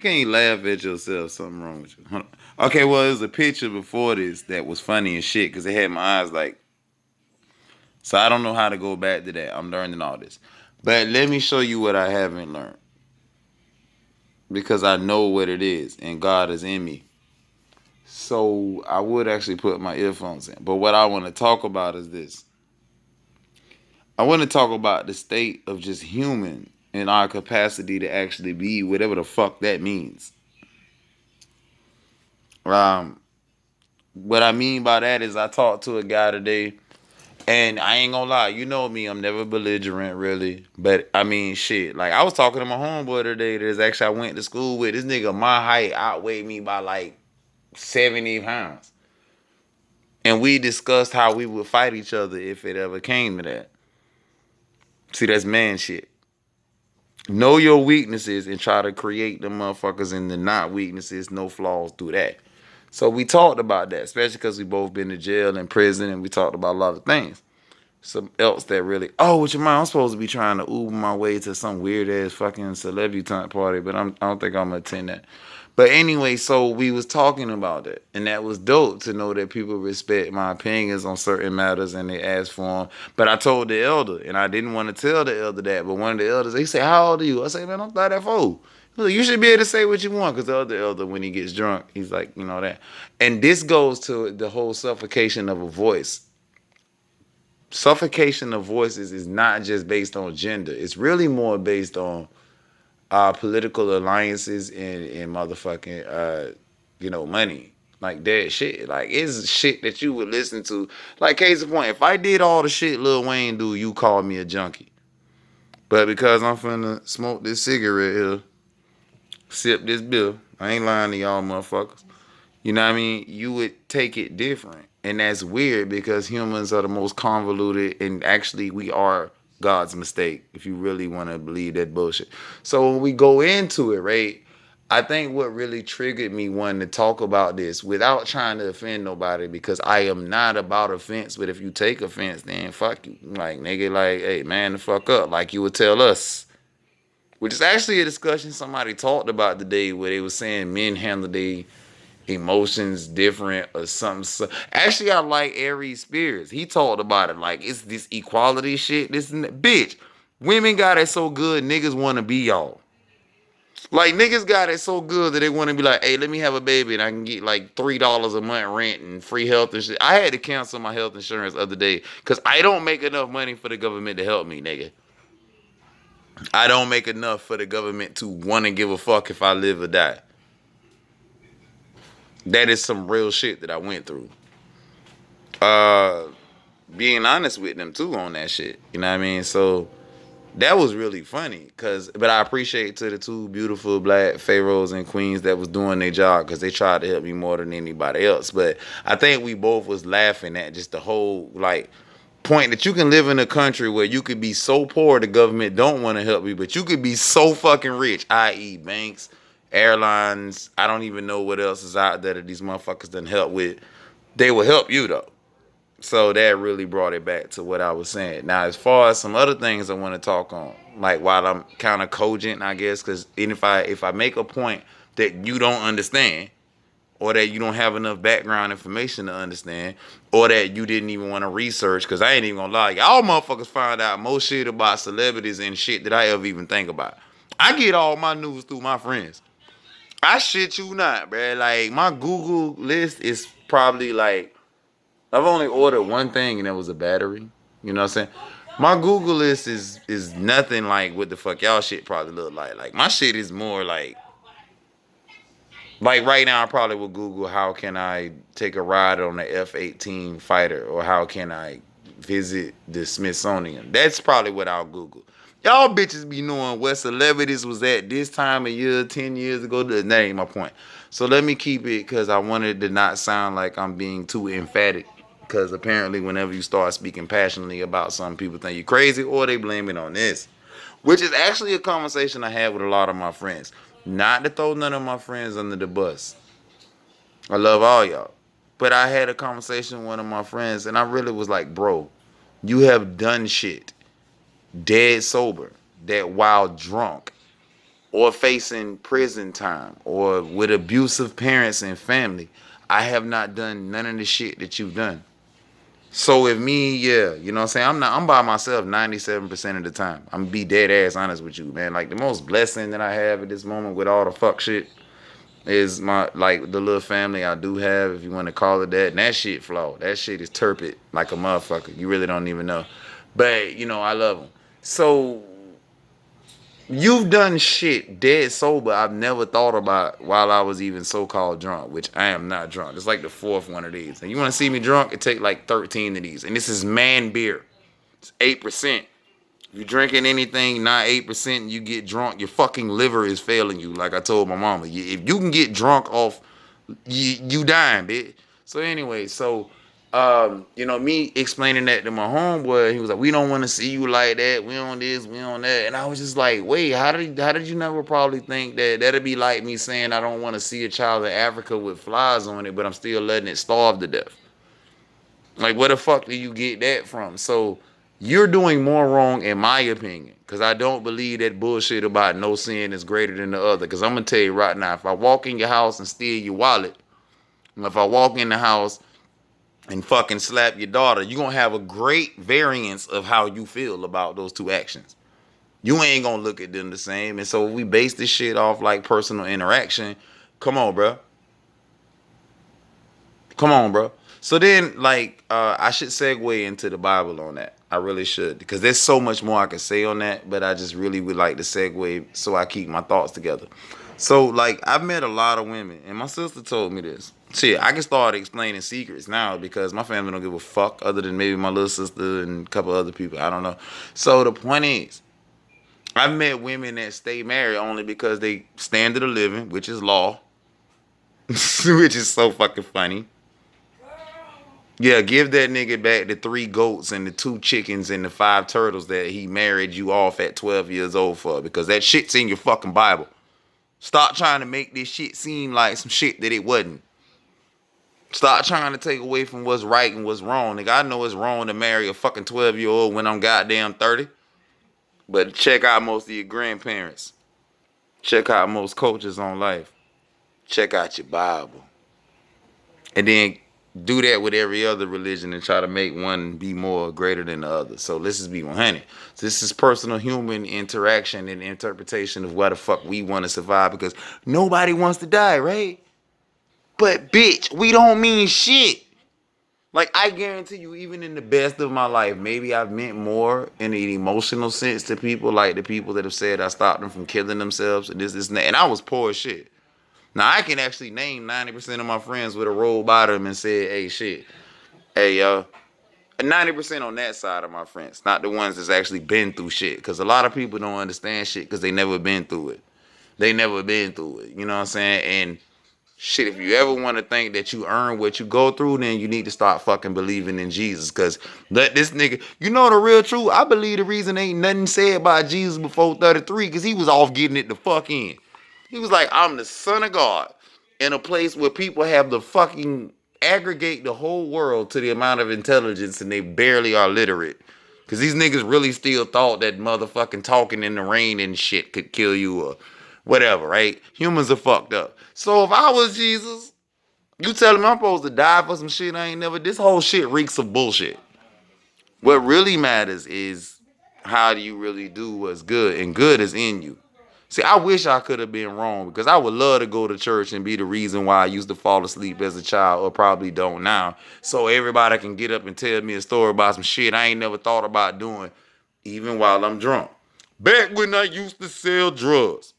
can't laugh at yourself. Something wrong with you. Hold on. Okay, well, there's a picture before this that was funny as shit because it had my eyes like. So I don't know how to go back to that. I'm learning all this. But let me show you what I haven't learned because I know what it is and God is in me. So I would actually put my earphones in. But what I want to talk about is this. I want to talk about the state of just human and our capacity to actually be whatever the fuck that means. Um, what I mean by that is I talked to a guy today, and I ain't gonna lie, you know me, I'm never belligerent really. But I mean shit. Like I was talking to my homeboy today that's actually I went to school with. This nigga, my height outweighed me by like 70 pounds. And we discussed how we would fight each other if it ever came to that. See, that's man shit. Know your weaknesses and try to create them motherfuckers in the not weaknesses, no flaws through that. So we talked about that, especially because we both been to jail and prison, and we talked about a lot of things. Some else that really, oh, what your mind? I'm supposed to be trying to Uber my way to some weird ass fucking celebrity party, but I don't think I'm gonna attend that. But anyway, so we was talking about it, and that was dope to know that people respect my opinions on certain matters and they ask for them. But I told the elder, and I didn't want to tell the elder that, but one of the elders, he said, "How old are you?" I said, "Man, I'm 34." Look, you should be able to say what you want, because the other elder, when he gets drunk, he's like, you know that. And this goes to the whole suffocation of a voice. Suffocation of voices is not just based on gender. It's really more based on political alliances and motherfucking money. Like that shit. Like it's shit that you would listen to. Like case in point, if I did all the shit Lil Wayne do, you call me a junkie. But because I'm finna smoke this cigarette here, sip this beer, I ain't lying to y'all motherfuckers. You know what I mean? You would take it different. And that's weird because humans are the most convoluted, and actually we are God's mistake if you really want to believe that bullshit. So when we go into it, right? I think what really triggered me wanting to talk about this without trying to offend nobody, because I am not about offense, but if you take offense, then fuck you. Like nigga, like, hey man, the fuck up. Like you would tell us. Which is actually a discussion somebody talked about today where they were saying men handle their emotions different or something. Actually, I like Aries Spears. He talked about it like it's this equality shit. This and that. Bitch, women got it so good, niggas want to be y'all. Like niggas got it so good that they want to be like, hey, let me have a baby and I can get like $3 a month rent and free health and shit. I had to cancel my health insurance the other day because I don't make enough money for the government to help me, nigga. I don't make enough for the government to want to give a fuck if I live or die. That is some real shit that I went through. Uh, Being honest with them too on that shit. You know what I mean? So that was really funny, but I appreciate to the two beautiful black pharaohs and queens that was doing their job because they tried to help me more than anybody else. But I think we both was laughing at just the whole like point that you can live in a country where you could be so poor the government don't want to help you, but you could be so fucking rich, i.e. banks, airlines, I don't even know what else is out there that these motherfuckers done help with. They will help you though. So that really brought it back to what I was saying. Now, as far as some other things I want to talk on, like while I'm kind of cogent, I guess, because if I make a point that you don't understand, or that you don't have enough background information to understand, or that you didn't even want to research, because I ain't even gonna lie, y'all motherfuckers find out more shit about celebrities and shit that I ever even think about. I get all my news through my friends. I shit you not, bruh. Like my Google list is probably like I've only ordered one thing and it was a battery. You know what I'm saying? My Google list is nothing like what the fuck y'all shit probably look like. Like my shit is more like right now I probably would Google how can I take a ride on the F-18 fighter, or how can I visit the Smithsonian. That's probably what I'll Google. Y'all bitches be knowing what celebrities was at this time of year 10 years ago. That ain't my point. So let me keep it because I wanted to not sound like I'm being too emphatic. Because apparently whenever you start speaking passionately about something, people think you're crazy or they blame it on this. Which is actually a conversation I had with a lot of my friends. Not to throw none of my friends under the bus. I love all y'all. But I had a conversation with one of my friends and I really was like, bro, you have done shit dead sober that while drunk or facing prison time or with abusive parents and family. I have not done none of the shit that you've done. So if me, yeah, you know what I'm saying? I'm by myself 97% of the time. I'm gonna be dead ass honest with you, man. Like the most blessing that I have at this moment with all the fuck shit is my like the little family I do have, if you want to call it that. And that shit flawed. That shit is turpid like a motherfucker. You really don't even know. But you know, I love them. So you've done shit dead sober I've never thought about while I was even so-called drunk, which I am not drunk. It's like the fourth one of these. And you want to see me drunk? It take like 13 of these. And this is man beer. It's 8%. If you drinking anything not 8%, you get drunk, your fucking liver is failing you. Like I told my mama, if you can get drunk off, you dying, bitch. So anyway, you know, me explaining that to my homeboy, he was like, "We don't want to see you like that. We on this, we on that." And I was just like, "Wait, how did you never probably think that that'd be like me saying I don't want to see a child in Africa with flies on it, but I'm still letting it starve to death? Like, where the fuck do you get that from?" So you're doing more wrong, in my opinion, because I don't believe that bullshit about no sin is greater than the other. Because I'm gonna tell you right now, if I walk in your house and steal your wallet, if I walk in the house and fucking slap your daughter, you're gonna have a great variance of how you feel about those two actions. You ain't gonna look at them the same. And so if we base this shit off like personal interaction, come on, bro. Come on, bro. So then, like, I should segue into the Bible on that. I really should, because there's so much more I could say on that, but I just really would like to segue so I keep my thoughts together. So, like, I've met a lot of women, and my sister told me this. Shit, I can start explaining secrets now because my family don't give a fuck, other than maybe my little sister and a couple other people. I don't know. So the point is, I've met women that stay married only because they standard of living, which is law, which is so fucking funny. Yeah, give that nigga back the 3 goats and the 2 chickens and the 5 turtles that he married you off at 12 years old for, because that shit's in your fucking Bible. Stop trying to make this shit seem like some shit that it wasn't. Stop trying to take away from what's right and what's wrong. Nigga, I know it's wrong to marry a fucking 12-year-old when I'm goddamn 30. But check out most of your grandparents. Check out most coaches on life. Check out your Bible. And then do that with every other religion and try to make one be more greater than the other. So let's just be 100. So this is personal human interaction and interpretation of why the fuck we want to survive, because nobody wants to die, right? But bitch, we don't mean shit. Like, I guarantee you, even in the best of my life, maybe I've meant more in an emotional sense to people, like the people that have said I stopped them from killing themselves and this, and that. And I was poor as shit. Now, I can actually name 90% of my friends with a roll by them and said, hey, shit. Hey, 90% on that side of my friends, not the ones that's actually been through shit. Because a lot of people don't understand shit because they never been through it. They never been through it. You know what I'm saying? And shit, if you ever want to think that you earn what you go through, then you need to start fucking believing in Jesus. Because let this nigga, you know the real truth? I believe the reason ain't nothing said about Jesus before 33, because he was off getting it the fuck in. He was like, I'm the son of God, in a place where people have to fucking aggregate the whole world to the amount of intelligence and they barely are literate. Because these niggas really still thought that motherfucking talking in the rain and shit could kill you or whatever, right? Humans are fucked up. So if I was Jesus, you telling me I'm supposed to die for some shit I ain't never... This whole shit reeks of bullshit. What really matters is how do you really do what's good, and good is in you. See, I wish I could have been wrong, because I would love to go to church and be the reason why I used to fall asleep as a child, or probably don't now. So everybody can get up and tell me a story about some shit I ain't never thought about doing, even while I'm drunk. Back when I used to sell drugs.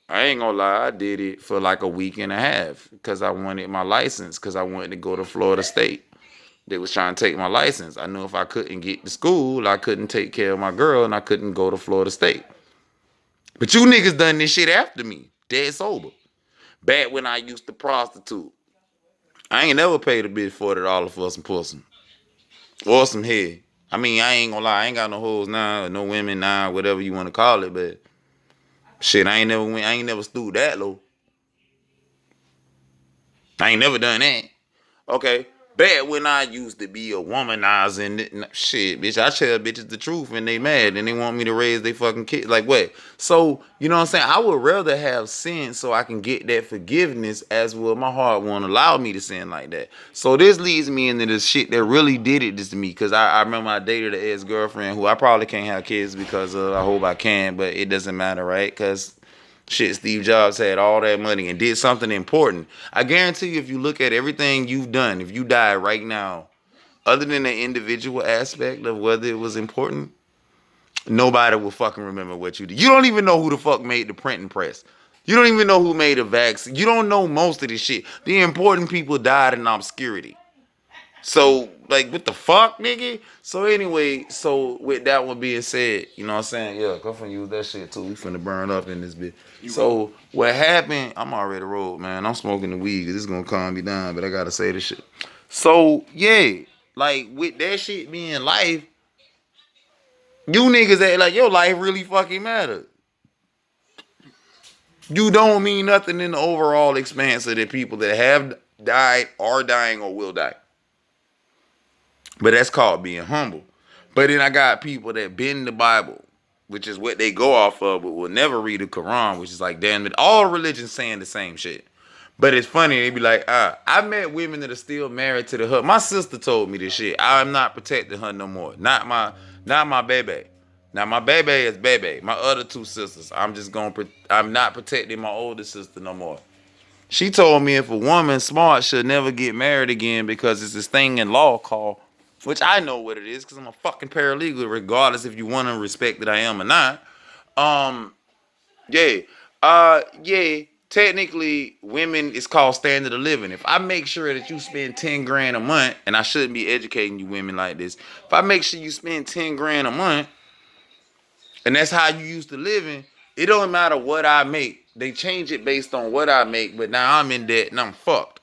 I ain't gonna lie, I did it for like a week and a half because I wanted my license, because I wanted to go to Florida State. They was trying to take my license. I knew if I couldn't get to school, I couldn't take care of my girl, and I couldn't go to Florida State. But you niggas done this shit after me, dead sober. Back when I used to prostitute. I ain't never paid a bitch $40 for some pussy. Or some head. I mean, I ain't gonna lie, I ain't got no hoes now, or no women now, whatever you want to call it, but shit, I ain't never stooped that low. I ain't never done that. Okay. Back when I used to be a womanizing shit, bitch, I tell bitches the truth and they mad and they want me to raise their fucking kids. Like what? So, you know what I'm saying? I would rather have sin so I can get that forgiveness as well. My heart won't allow me to sin like that. So this leads me into this shit that really did it to me. Cause I remember I dated an ex-girlfriend who I probably can't have kids because of. I hope I can, but it doesn't matter, right? Cause shit, Steve Jobs had all that money and did something important. I guarantee you, if you look at everything you've done, if you die right now, other than the individual aspect of whether it was important, nobody will fucking remember what you did. You don't even know who the fuck made the printing press. You don't even know who made a vaccine. You don't know most of this shit. The important people died in obscurity. So, like, what the fuck, nigga? So, anyway, so with that one being said, you know what I'm saying? Yeah, go finna use that shit too. We finna burn up in this bitch. So, what happened, I'm already rolled, man. I'm smoking the weed because this is gonna calm me down, but I gotta say this shit. So, yeah, like, with that shit being life, you niggas act like your life really fucking matters. You don't mean nothing in the overall expanse of the people that have died, are dying, or will die. But that's called being humble. But then I got people that bend the Bible, which is what they go off of, but will never read the Quran, which is like, damn it, all religions saying the same shit. But it's funny, they be like, I met women that are still married to the husband. My sister told me this shit. I'm not protecting her no more. Not my baby. Now my baby is baby. My other two sisters, I'm not protecting my older sister no more. She told me if a woman smart should never get married again because it's this thing in law called, which I know what it is because I'm a fucking paralegal, regardless if you want to respect that I am or not. Um, yeah. Yeah. Technically, women is called standard of living. If I make sure that you spend 10 grand a month, and I shouldn't be educating you women like this, if I make sure you spend 10 grand a month, and that's how you used to living, it don't matter what I make. They change it based on what I make, but now I'm in debt and I'm fucked.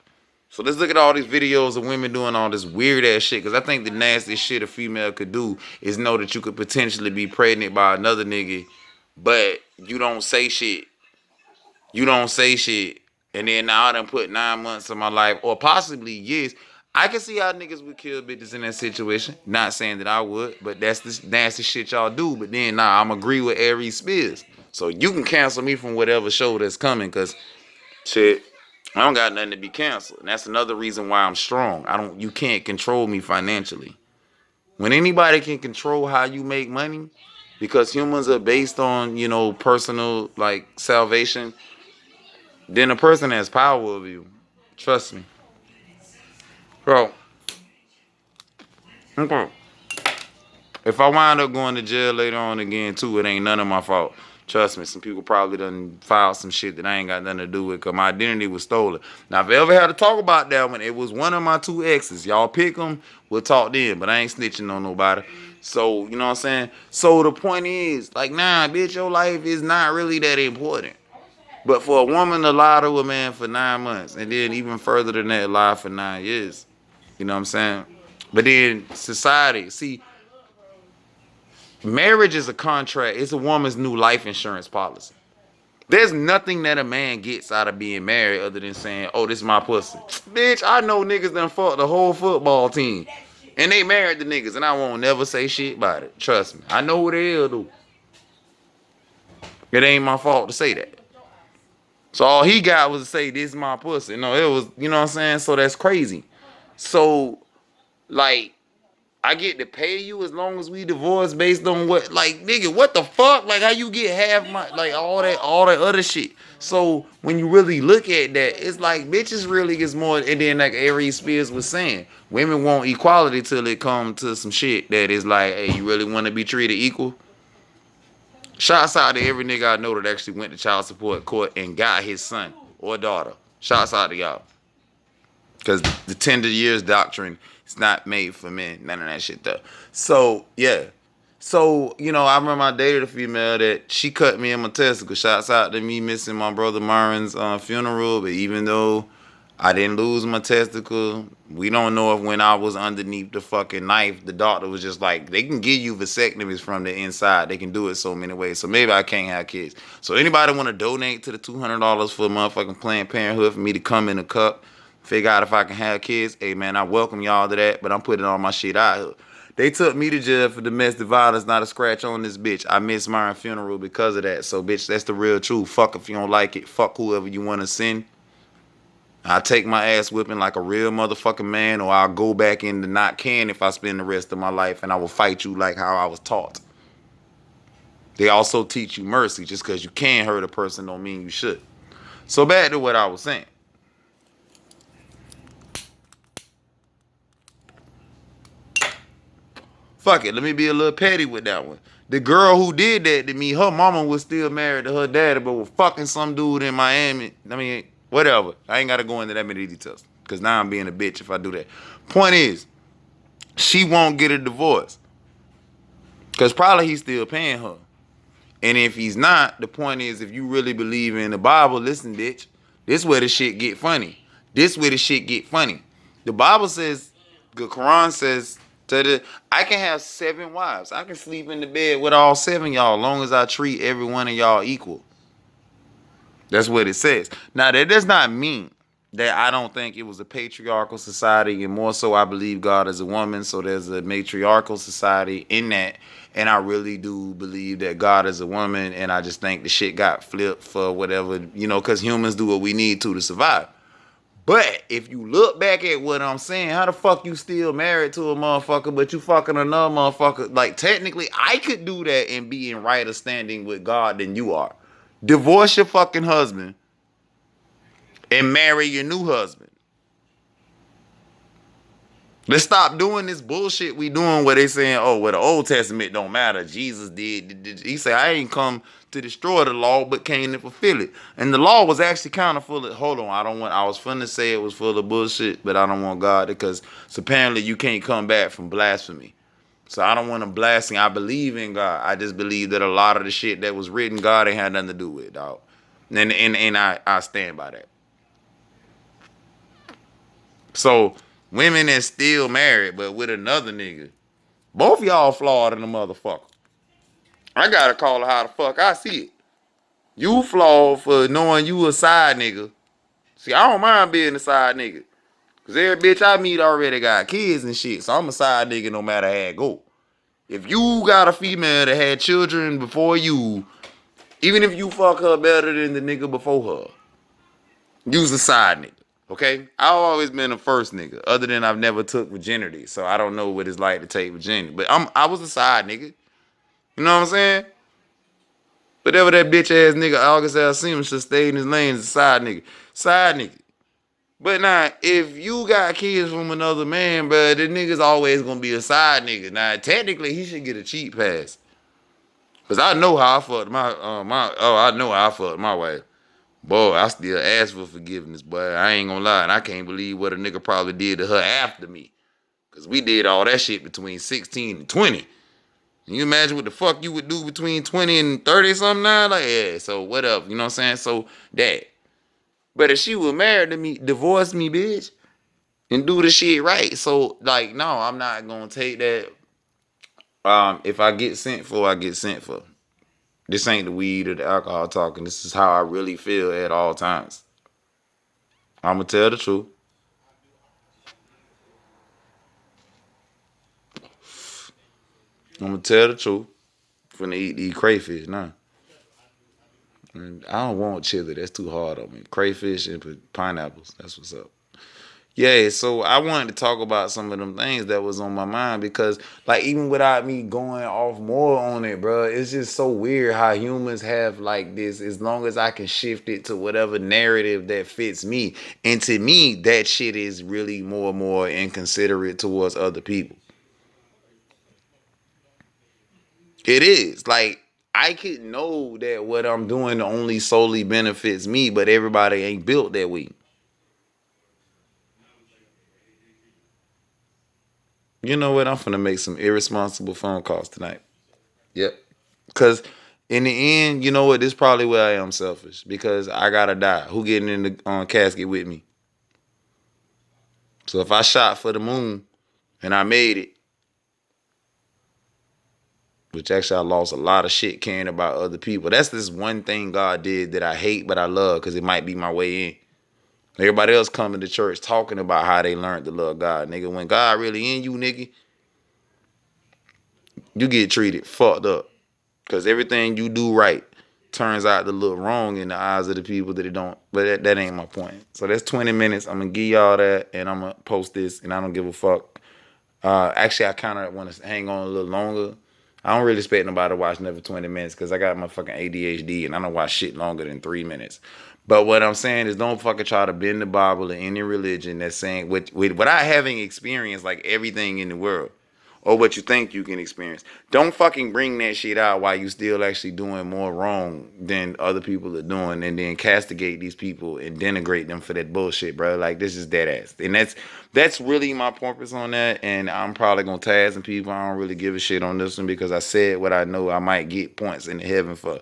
So let's look at all these videos of women doing all this weird ass shit. Because I think the nastiest shit a female could do is know that you could potentially be pregnant by another nigga, but you don't say shit. You don't say shit. And then now I done put 9 months of my life, or possibly years. I can see how niggas would kill bitches in that situation. Not saying that I would, but that's the nasty shit y'all do. But then nah, I'm agree with Aries Spears. So you can cancel me from whatever show that's coming, cause shit, I don't got nothing to be canceled. And that's another reason why I'm strong. You can't control me financially. When anybody can control how you make money, because humans are based on, personal like salvation, then a person has power over you. Trust me. Bro, okay. If I wind up going to jail later on again too, it ain't none of my fault. Trust me, some people probably done filed some shit that I ain't got nothing to do with because my identity was stolen. Now, if I ever had to talk about that one, it was one of my two exes. Y'all pick them, we'll talk then, but I ain't snitching on nobody. So, you know what I'm saying? So the point is, like, nah, bitch, your life is not really that important. But for a woman to lie to a man for 9 months, and then even further than that, lie for 9 years. You know what I'm saying? But then society, see, marriage is a contract. It's a woman's new life insurance policy. There's nothing that a man gets out of being married other than saying, oh, this is my pussy. Bitch, I know niggas done fucked the whole football team. And they married the niggas, and I won't never say shit about it. Trust me. I know who they is, though. It ain't my fault to say that. So all he got was to say, this is my pussy. No, it was, you know what I'm saying? So that's crazy. So, like, I get to pay you as long as we divorce based on what, like, nigga, what the fuck? Like, how you get half my, like, all that other shit. So when you really look at that, it's like bitches really gets more. And then like Aries Spears was saying, women want equality till it comes to some shit that is like, hey, you really want to be treated equal? Shouts out to every nigga I know that actually went to child support court and got his son or daughter. Shouts out to y'all. Because the tender years doctrine is not made for men. None of that shit though. So, yeah. So, I remember I dated a female that she cut me in my testicle. Shouts out to me missing my brother Myron's funeral. But even though I didn't lose my testicle, we don't know if when I was underneath the fucking knife, the doctor was just like, they can give you vasectomies from the inside. They can do it so many ways. So maybe I can't have kids. So anybody want to donate to the $200 for motherfucking Planned Parenthood for me to come in a cup? Figure out if I can have kids. Hey man, I welcome y'all to that, but I'm putting all my shit out here. They took me to jail for domestic violence, not a scratch on this bitch. I missed my funeral because of that. So bitch, that's the real truth. Fuck if you don't like it. Fuck whoever you want to send. I'll take my ass whipping like a real motherfucking man, or I'll go back in the not can if I spend the rest of my life, and I will fight you like how I was taught. They also teach you mercy. Just because you can hurt a person don't mean you should. So back to what I was saying. Fuck it, let me be a little petty with that one. The girl who did that to me, her mama was still married to her daddy, but was fucking some dude in Miami. I mean, whatever. I ain't got to go into that many details, because now I'm being a bitch if I do that. Point is, she won't get a divorce, because probably he's still paying her. And if he's not, the point is, if you really believe in the Bible, listen, bitch, this where the shit get funny. This where the shit get funny. The Bible says, the Quran says, I can have 7 wives. I can sleep in the bed with all 7 y'all, as long as I treat every one of y'all equal. That's what it says. Now, that does not mean that I don't think it was a patriarchal society, and more so I believe God is a woman, so there's a matriarchal society in that. And I really do believe that God is a woman, and I just think the shit got flipped for whatever, because humans do what we need to survive. But if you look back at what I'm saying, how the fuck you still married to a motherfucker, but you fucking another motherfucker? Like, technically, I could do that and be in right of standing with God than you are. Divorce your fucking husband and marry your new husband. Let's stop doing this bullshit we doing where they saying, oh, well, the Old Testament don't matter. Jesus did. He said, I ain't come to destroy the law, but came to fulfill it. And the law was actually kind of full of, hold on, I was finna say it was full of bullshit, but I don't want God, because apparently you can't come back from blasphemy. So I don't want to blaspheme. I believe in God. I just believe that a lot of the shit that was written, God ain't had nothing to do with, dog. And I stand by that. So women that's still married but with another nigga, both y'all flawed in the motherfucker. I gotta call it how the fuck I see it. You flawed for knowing you a side nigga. See, I don't mind being a side nigga, cause every bitch I meet already got kids and shit. So I'm a side nigga no matter how it go. If you got a female that had children before you, even if you fuck her better than the nigga before her, you's a side nigga. Okay, I've always been a first nigga, other than I've never took virginity, so I don't know what it's like to take virginity. But I was a side nigga. You know what I'm saying? Whatever that bitch ass nigga August Alsina should stay in his lane as a side nigga. Side nigga. But now, if you got kids from another man, bro, the nigga's always gonna be a side nigga. Now, technically, he should get a cheat pass. Cause I know how I fucked I know how I fucked my wife. Boy, I still ask for forgiveness, but I ain't gonna lie. And I can't believe what a nigga probably did to her after me. Because we did all that shit between 16 and 20. Can you imagine what the fuck you would do between 20 and 30 something now? Like, yeah, so whatever. You know what I'm saying? So, that. But if she was married to me, divorce me, bitch, and do the shit right. So, like, no, I'm not gonna take that. If I get sent for, I get sent for. This ain't the weed or the alcohol talking. This is how I really feel at all times. I'm gonna tell the truth. I'm gonna tell the truth. Finna eat these crayfish now. And I don't want chili. That's too hard on me. Crayfish and pineapples. That's what's up. Yeah, so I wanted to talk about some of them things that was on my mind, because, like, even without me going off more on it, bro, it's just so weird how humans have, like, this, as long as I can shift it to whatever narrative that fits me. And to me, that shit is really more and more inconsiderate towards other people. It is. Like, I could know that what I'm doing only solely benefits me, but everybody ain't built that way. You know what? I'm finna make some irresponsible phone calls tonight. Yep. Because in the end, you know what? This is probably where I am selfish, because I gotta die. Who getting in the casket with me? So if I shot for the moon and I made it, which actually I lost a lot of shit caring about other people. That's this one thing God did that I hate but I love, because it might be my way in. Everybody else coming to church talking about how they learned to love God, nigga. When God really in you, nigga, you get treated fucked up. Cause everything you do right turns out to look wrong in the eyes of the people that it don't. But that ain't my point. So that's 20 minutes. I'm gonna give y'all that, and I'm gonna post this, and I don't give a fuck. Actually, I kind of want to hang on a little longer. I don't really expect nobody to watch another 20 minutes because I got my fucking ADHD and I don't watch shit longer than 3 minutes. But what I'm saying is, don't fucking try to bend the Bible or any religion that's saying without having experienced like everything in the world or what you think you can experience. Don't fucking bring that shit out while you still actually doing more wrong than other people are doing, and then castigate these people and denigrate them for that bullshit, bro. Like, this is dead ass. And that's really my purpose on that. And I'm probably gonna tag some people. I don't really give a shit on this one because I said what I know I might get points in heaven for.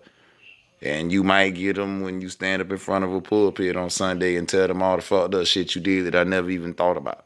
And you might get them when you stand up in front of a pulpit on Sunday and tell them all the fucked up shit you did that I never even thought about.